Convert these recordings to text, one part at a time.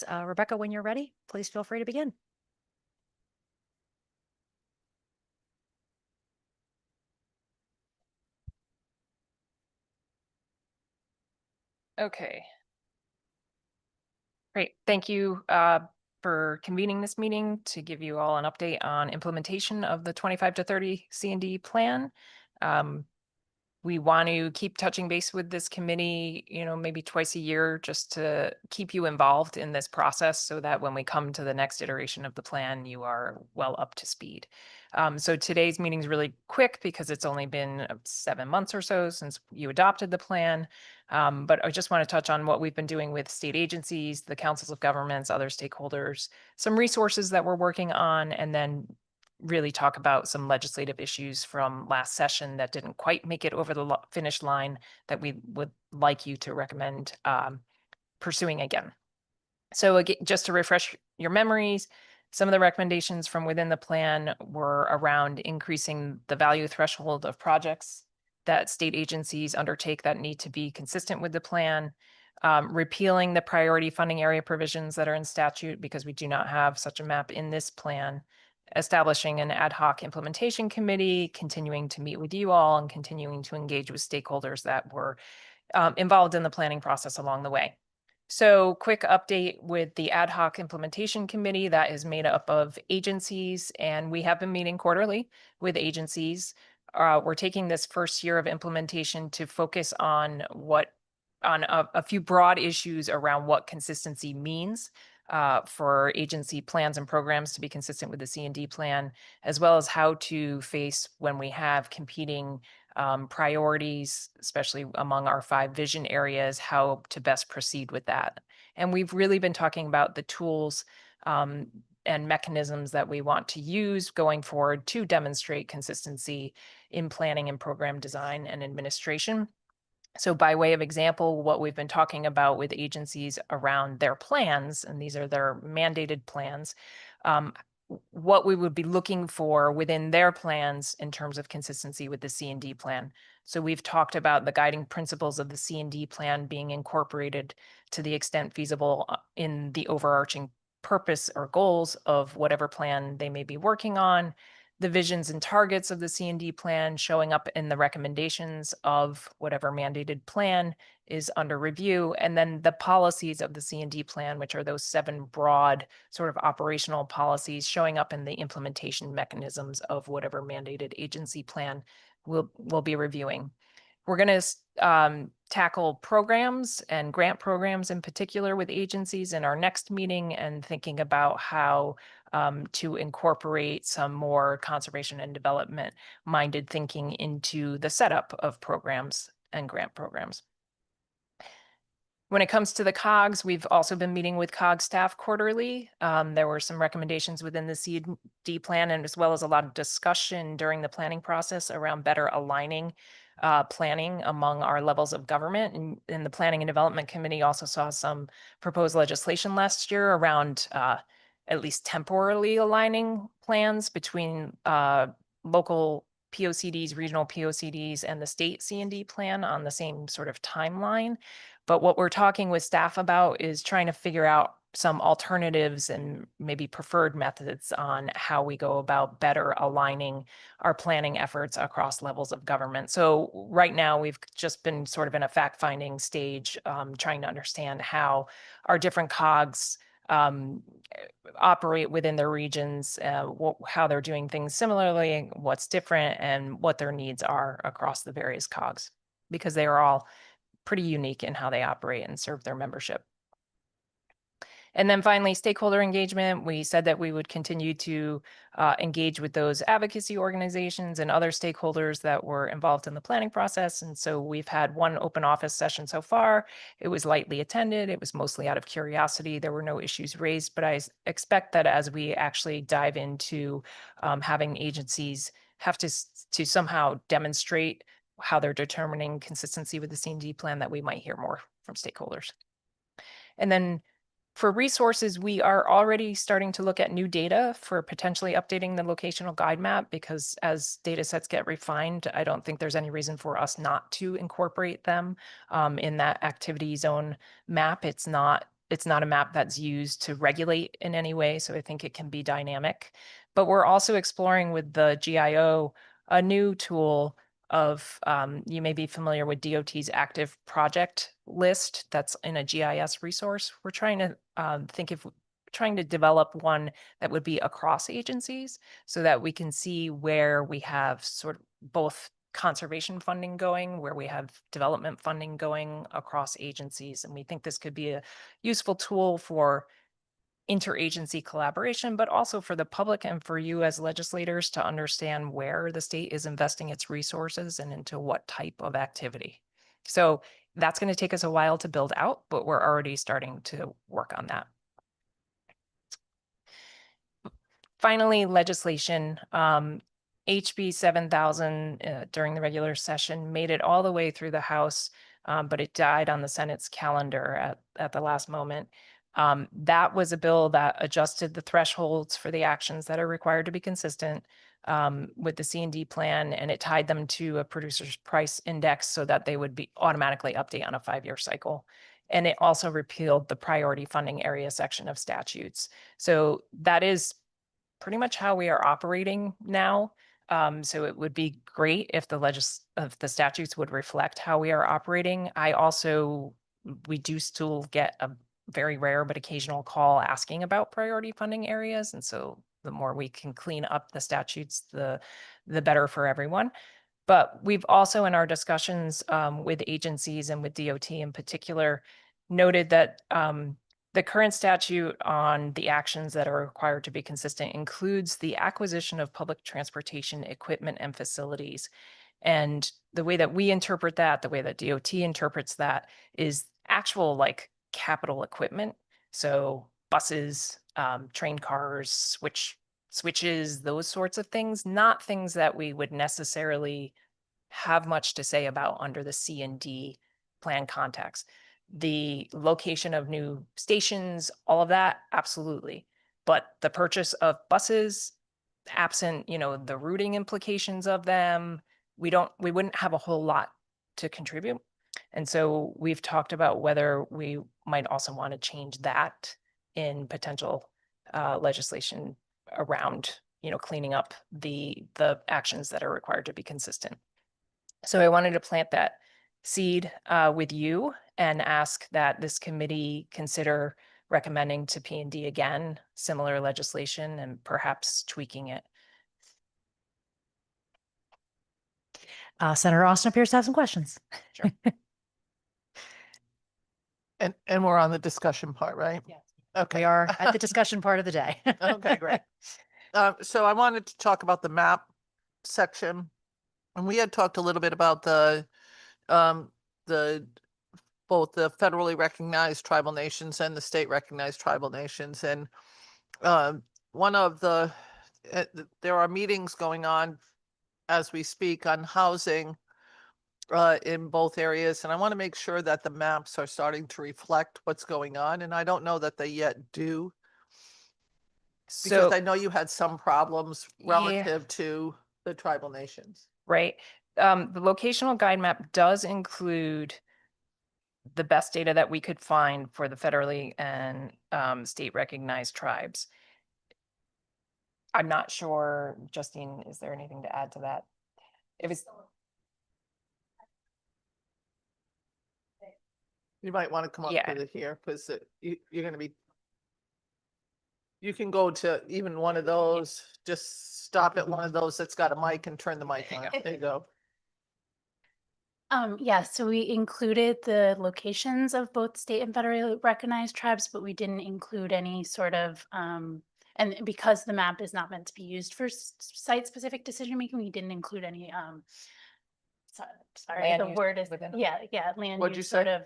Rebecca, when you're ready, please feel free to begin. Okay. Great. Thank you for convening this meeting to give you all an update on implementation of the 25 to 30 C&D plan. We want to keep touching base with this committee, maybe twice a year, just to keep you involved in this process so that when we come to the next iteration of the plan, you are well up to speed. So today's meeting is really quick because it's only been 7 months or so since you adopted the plan. But I just want to touch on what we've been doing with state agencies, the councils of governments, other stakeholders, some resources that we're working on, and then really talk about some legislative issues from last session that didn't quite make it over the finish line that we would like you to recommend pursuing again. So again, just to refresh your memories, some of the recommendations from within the plan were around increasing the value threshold of projects that state agencies undertake that need to be consistent with the plan, repealing the priority funding area provisions that are in statute because we do not have such a map in this plan, establishing an ad hoc implementation committee, continuing to meet with you all, and continuing to engage with stakeholders that were involved in the planning process along the way. So quick update with the ad hoc implementation committee that is made up of agencies, and we have been meeting quarterly with agencies. We're taking this first year of implementation to focus on a few broad issues around what consistency means for agency plans and programs to be consistent with the C&D plan, as well as how to face when we have competing priorities, especially among our 5 vision areas, how to best proceed with that. And we've really been talking about the tools and mechanisms that we want to use going forward to demonstrate consistency in planning and program design and administration. So by way of example, what we've been talking about with agencies around their plans, and these are their mandated plans, what we would be looking for within their plans in terms of consistency with the C&D plan. So we've talked about the guiding principles of the C&D plan being incorporated to the extent feasible in the overarching purpose or goals of whatever plan they may be working on, the visions and targets of the C&D plan showing up in the recommendations of whatever mandated plan is under review, and then the policies of the C&D plan, which are those 7 broad sort of operational policies showing up in the implementation mechanisms of whatever mandated agency plan we'll be reviewing. We're going to tackle programs and grant programs in particular with agencies in our next meeting, and thinking about how to incorporate some more conservation and development minded thinking into the setup of programs and grant programs. When it comes to the COGS, we've also been meeting with COGS staff quarterly. There were some recommendations within the C&D plan, and as well as a lot of discussion during the planning process around better aligning planning among our levels of government. And the Planning and Development Committee also saw some proposed legislation last year around at least temporarily aligning plans between local POCDs, regional POCDs, and the state C&D plan on the same sort of timeline. But what we're talking with staff about is trying to figure out some alternatives and maybe preferred methods on how we go about better aligning our planning efforts across levels of government. So right now we've just been sort of in a fact-finding stage, trying to understand how our different COGS operate within their regions, how they're doing things similarly, what's different, and what their needs are across the various COGS, because they are all pretty unique in how they operate and serve their membership. And then finally, stakeholder engagement. We said that we would continue to engage with those advocacy organizations and other stakeholders that were involved in the planning process. And so we've had one open office session so far. It was lightly attended. It was mostly out of curiosity. There were no issues raised, but I expect that as we actually dive into having agencies have to somehow demonstrate how they're determining consistency with the C&D plan, that we might hear more from stakeholders. And then for resources, we are already starting to look at new data for potentially updating the locational guide map, because as data sets get refined, I don't think there's any reason for us not to incorporate them in that activity zone map. It's not it's not a map that's used to regulate in any way, so I think it can be dynamic. But we're also exploring with the GIO a new tool of, you may be familiar with DOT's active project list that's in a GIS resource. We're trying to trying to develop one that would be across agencies so that we can see where we have sort of both conservation funding going, where we have development funding going across agencies. And we think this could be a useful tool for interagency collaboration, but also for the public and for you as legislators to understand where the state is investing its resources and into what type of activity. So that's going to take us a while to build out, but we're already starting to work on that. Finally, legislation. HB 7000 during the regular session made it all the way through the House, but it died on the Senate's calendar at the last moment. That was a bill that adjusted the thresholds for the actions that are required to be consistent with the C&D plan, and it tied them to a producer's price index so that they would be automatically update on a 5-year cycle. And it also repealed the priority funding area section of statutes. So that is pretty much how we are operating now. So it would be great if the statutes would reflect how we are operating. We do still get a very rare but occasional call asking about priority funding areas. And so the more we can clean up the statutes, the better for everyone. But we've also, in our discussions with agencies and with DOT in particular, noted that the current statute on the actions that are required to be consistent includes the acquisition of public transportation equipment and facilities. And the way that we interpret that, the way that DOT interprets that, is actual like capital equipment. So buses, train cars, switches, those sorts of things, not things that we would necessarily have much to say about under the C&D plan context. The location of new stations, all of that, absolutely. But the purchase of buses, absent, the routing implications of them, we wouldn't have a whole lot to contribute. And so we've talked about whether we might also want to change that in potential legislation around, cleaning up the actions that are required to be consistent. So I wanted to plant that seed with you and ask that this committee consider recommending to P&D again similar legislation and perhaps tweaking it. Senator Austin appears to have some questions. Sure. And we're on the discussion part, right? Yes. Okay. We are at the discussion part of the day. Okay, great. So I wanted to talk about the map section. And we had talked a little bit about both the federally recognized tribal nations and the state recognized tribal nations. And one of there are meetings going on as we speak on housing in both areas. And I want to make sure that the maps are starting to reflect what's going on. And I don't know that they yet do. Because I know you had some problems relative to the tribal nations. Right. The locational guide map does include the best data that we could find for the federally and state recognized tribes. I'm not sure, Justine, is there anything to add to that? If it's You might want to come up Yeah. to here because you're going to be. You can go to even one of those, just stop at one of those that's got a mic and turn the mic on. There you go. Yeah, so we included the locations of both state and federally recognized tribes, but we didn't include any sort of, and because the map is not meant to be used for site-specific decision-making, we didn't include any, sorry, Land the use word is, within. yeah, land What'd you use say? sort of,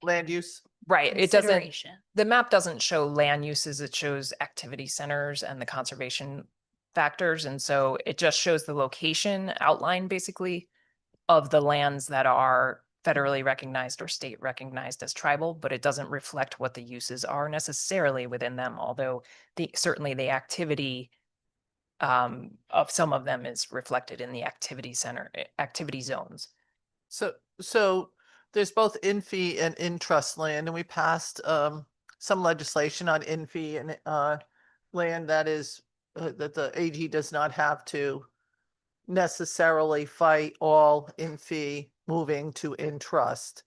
Land use. Right. It doesn't, consideration. the map doesn't show land uses, it shows activity centers and the conservation factors. And so it just shows the location outline basically of the lands that are federally recognized or state recognized as tribal, but it doesn't reflect what the uses are necessarily within them, although certainly the activity of some of them is reflected in the activity zones. So there's both in fee and in trust land, and we passed some legislation on in fee and land that is that the AG does not have to necessarily fight all in fee moving to in trust.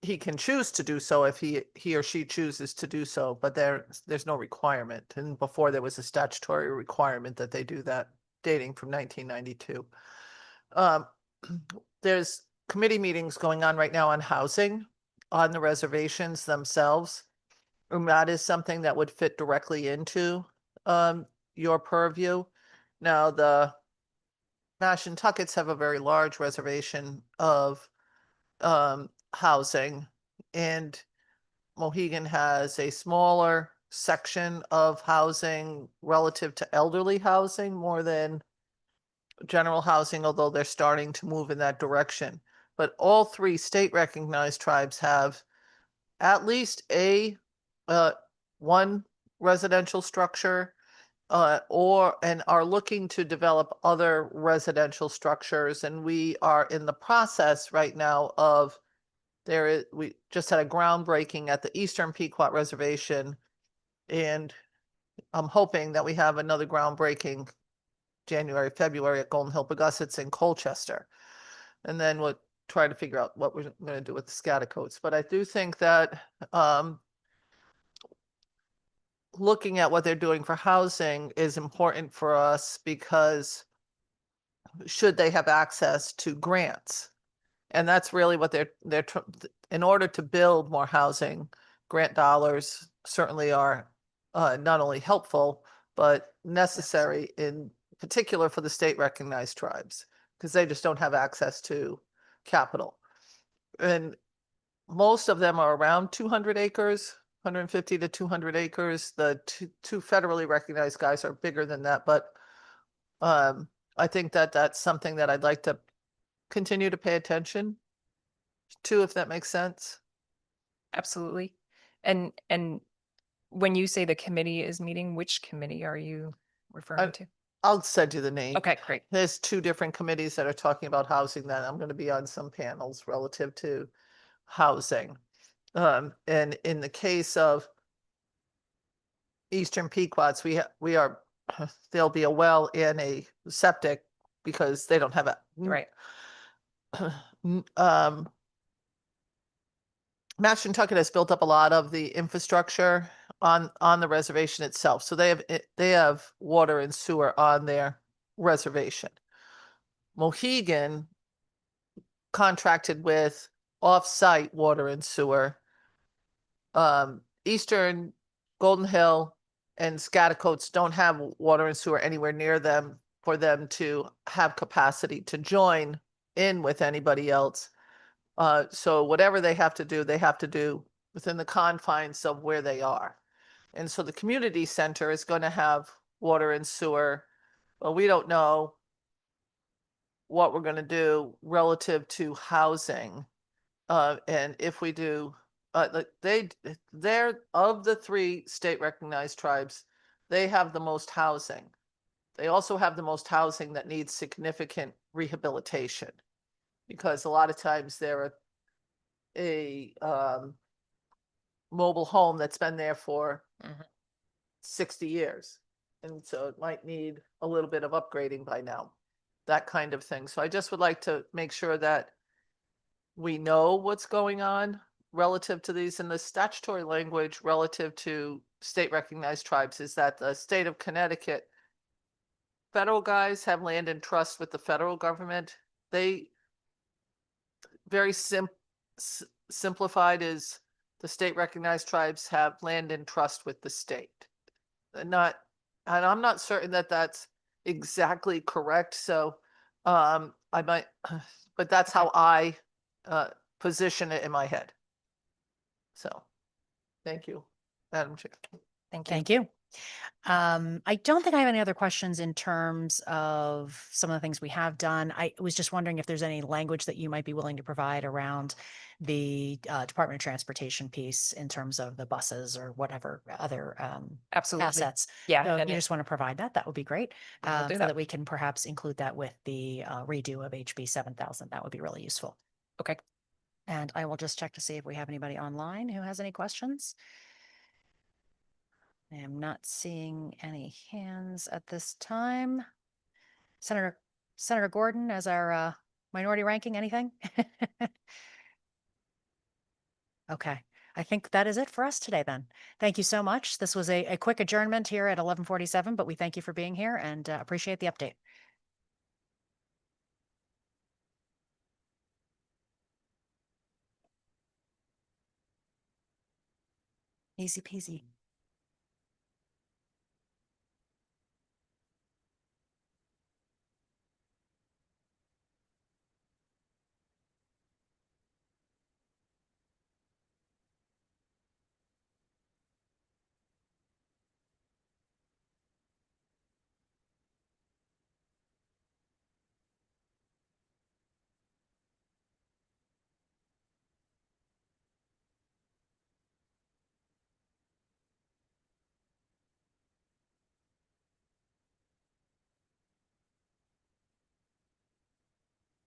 He can choose to do so if he or she chooses to do so, but there's no requirement. And before there was a statutory requirement that they do that, dating from 1992. There's committee meetings going on right now on housing on the reservations themselves. And that is something that would fit directly into your purview. Now, the Mashantuckets have a very large reservation of housing, and Mohegan has a smaller section of housing relative to elderly housing more than general housing, although they're starting to move in that direction. But all three state recognized tribes have at least one residential structure and are looking to develop other residential structures. And we are in the process right now of we just had a groundbreaking at the Eastern Pequot Reservation, and I'm hoping that we have another groundbreaking January, February at Golden Hill Pegussets in Colchester. And then we'll try to figure out what we're going to do with the Scotticoats. But I do think that looking at what they're doing for housing is important for us, because should they have access to grants? And that's really what in order to build more housing, grant dollars certainly are not only helpful, but necessary, in particular for the state recognized tribes, because they just don't have access to capital. And most of them are around 200 acres, 150 to 200 acres. The two federally recognized guys are bigger than that, but I think that that's something that I'd like to continue to pay attention to, if that makes sense. Absolutely. And when you say the committee is meeting, which committee are you referring to? I'll send you the name. Okay, great. There's two different committees that are talking about housing that I'm going to be on some panels relative to housing. And in the case of Eastern Pequots, we are there'll be a well and a septic, because they don't have a Right. Mashantucket has built up a lot of the infrastructure on the reservation itself. So they have water and sewer on their reservation. Mohegan contracted with off-site water and sewer. Eastern, Golden Hill, and Scotticoats don't have water and sewer anywhere near them for them to have capacity to join in with anybody else. So whatever they have to do within the confines of where they are. And so the community center is going to have water and sewer. Well, we don't know what we're going to do relative to housing. And if we do, they're of the three state recognized tribes, they have the most housing. They also have the most housing that needs significant rehabilitation, because a lot of times they're a mobile home that's been there for 60 years. And so it might need a little bit of upgrading by now, that kind of thing. So I just would like to make sure that we know what's going on relative to these. And the statutory language relative to state recognized tribes is that the state of Connecticut, federal guys have land in trust with the federal government. They very simplified is the state recognized tribes have land in trust with the state. And I'm not certain that that's exactly correct. So I might, but that's how I position it in my head. So thank you, Madam Chair. Thank you. Thank you. I don't think I have any other questions in terms of some of the things we have done. I was just wondering if there's any language that you might be willing to provide around the Department of Transportation piece in terms of the buses or whatever other Absolutely. assets. Yeah. So if and you it- just want to provide that, that would be great. We'll do So that. that we can perhaps include that with the redo of HB 7000. That would be really useful. Okay. And I will just check to see if we have anybody online who has any questions. I am not seeing any hands at this time. Senator Gordon, as our minority ranking, anything? Okay, I think that is it for us today then. Thank you so much. This was a quick adjournment here at 11:47, but we thank you for being here and appreciate the update. Easy peasy.